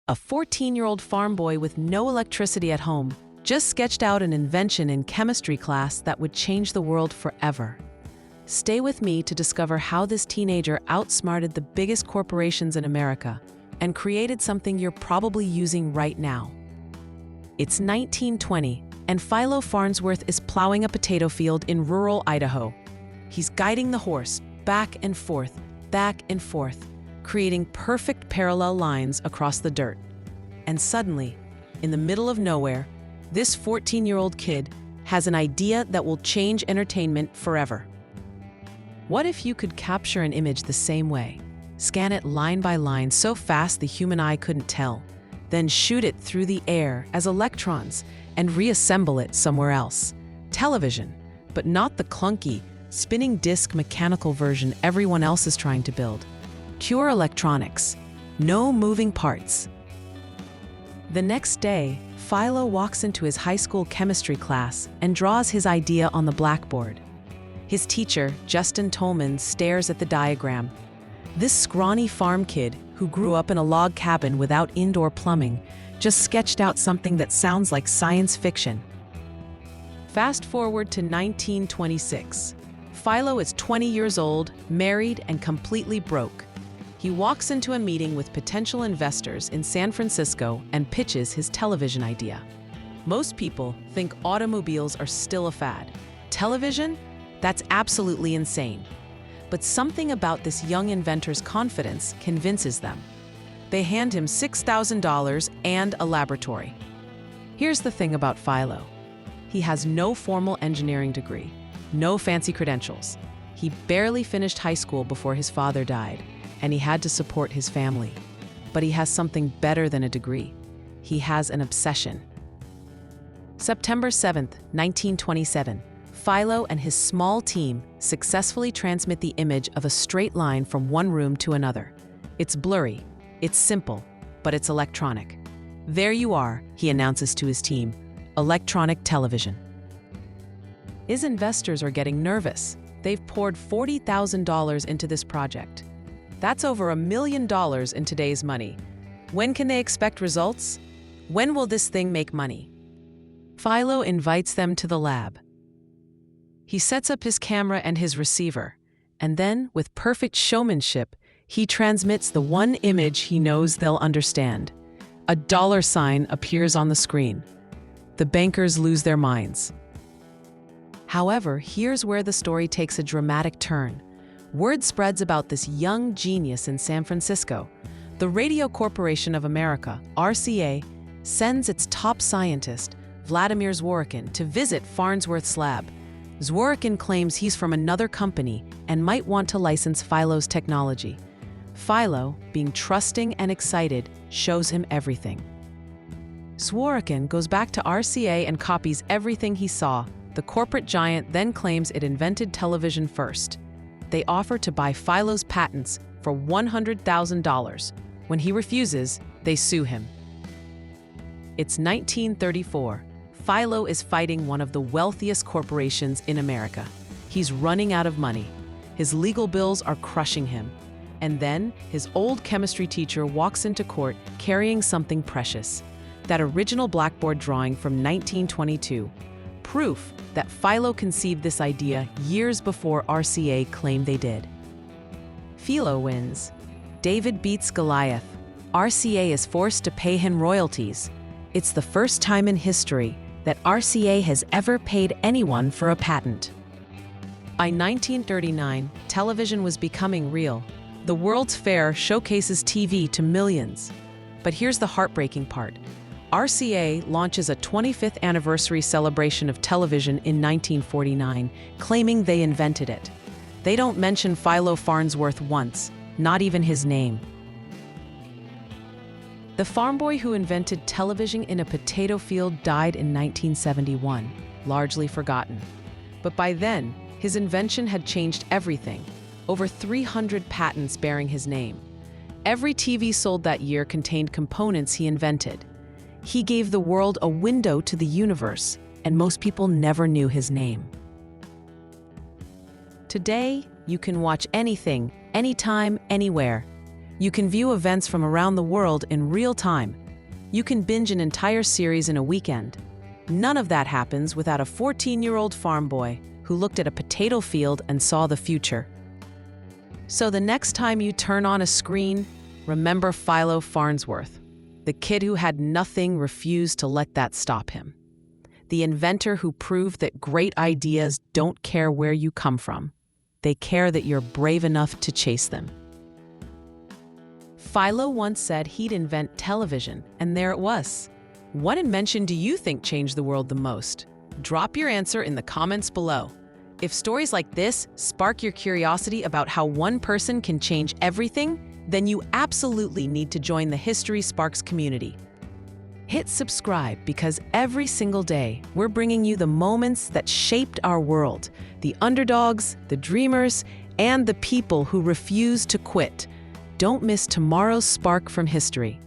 A 14-year-old farm boy with no electricity at home just sketched out an invention in chemistry class that would change the world forever. Stay with me to discover how this teenager outsmarted the biggest corporations in America and created something you're probably using right now. It's 1920, and Philo Farnsworth is plowing a potato field in rural Idaho. He's guiding the horse back and forth, creating perfect parallel lines across the dirt. And suddenly, in the middle of nowhere, this 14-year-old kid has an idea that will change entertainment forever. What if you could capture an image the same way, scan it line by line so fast the human eye couldn't tell, then shoot it through the air as electrons and reassemble it somewhere else? Television, but not the clunky, spinning disc mechanical version everyone else is trying to build. Pure electronics, no moving parts. The next day, Philo walks into his high school chemistry class and draws his idea on the blackboard. His teacher, Justin Tolman, stares at the diagram. This scrawny farm kid, who grew up in a log cabin without indoor plumbing, just sketched out something that sounds like science fiction. Fast forward to 1926. Philo is 20 years old, married, and completely broke. He walks into a meeting with potential investors in San Francisco and pitches his television idea. Most people think automobiles are still a fad. Television? That's absolutely insane. But something about this young inventor's confidence convinces them. They hand him $6,000 and a laboratory. Here's the thing about Philo. He has no formal engineering degree, no fancy credentials. He barely finished high school before his father died, and he had to support his family. But he has something better than a degree. He has an obsession. September 7th, 1927, Philo and his small team successfully transmit the image of a straight line from one room to another. It's blurry, it's simple, but it's electronic. There you are, he announces to his team, electronic television. His investors are getting nervous. They've poured $40,000 into this project. That's over $1 million in today's money. When can they expect results? When will this thing make money? Philo invites them to the lab. He sets up his camera and his receiver, and then, with perfect showmanship, he transmits the one image he knows they'll understand. A $sign appears on the screen. The bankers lose their minds. However, here's where the story takes a dramatic turn. Word spreads about this young genius in San Francisco. The Radio Corporation of America, RCA, sends its top scientist, Vladimir Zworykin, to visit Farnsworth's lab. Zworykin claims he's from another company and might want to license Philo's technology. Philo, being trusting and excited, shows him everything. Zworykin goes back to RCA and copies everything he saw. The corporate giant then claims it invented television first. They offer to buy Philo's patents for $100,000. When he refuses, they sue him. It's 1934. Philo is fighting one of the wealthiest corporations in America. He's running out of money. His legal bills are crushing him. And then, his old chemistry teacher walks into court carrying something precious. That original blackboard drawing from 1922. Proof that Philo conceived this idea years before RCA claimed they did. Philo wins. David beats Goliath. RCA is forced to pay him royalties. It's the first time in history that RCA has ever paid anyone for a patent. By 1939, television was becoming real. The World's Fair showcases TV to millions. But here's the heartbreaking part. RCA launches a 25th anniversary celebration of television in 1949, claiming they invented it. They don't mention Philo Farnsworth once, not even his name. The farm boy who invented television in a potato field died in 1971, largely forgotten. But by then, his invention had changed everything. Over 300 patents bearing his name. Every TV sold that year contained components he invented. He gave the world a window to the universe, and most people never knew his name. Today, you can watch anything, anytime, anywhere. You can view events from around the world in real time. You can binge an entire series in a weekend. None of that happens without a 14-year-old farm boy who looked at a potato field and saw the future. So the next time you turn on a screen, remember Philo Farnsworth. The kid who had nothing refused to let that stop him. The inventor who proved that great ideas don't care where you come from. They care that you're brave enough to chase them. Philo once said he'd invent television, and there it was. What invention do you think changed the world the most? Drop your answer in the comments below. If stories like this spark your curiosity about how one person can change everything, then you absolutely need to join the History Sparks community. Hit subscribe because every single day we're bringing you the moments that shaped our world, the underdogs, the dreamers, and the people who refuse to quit. Don't miss tomorrow's spark from history.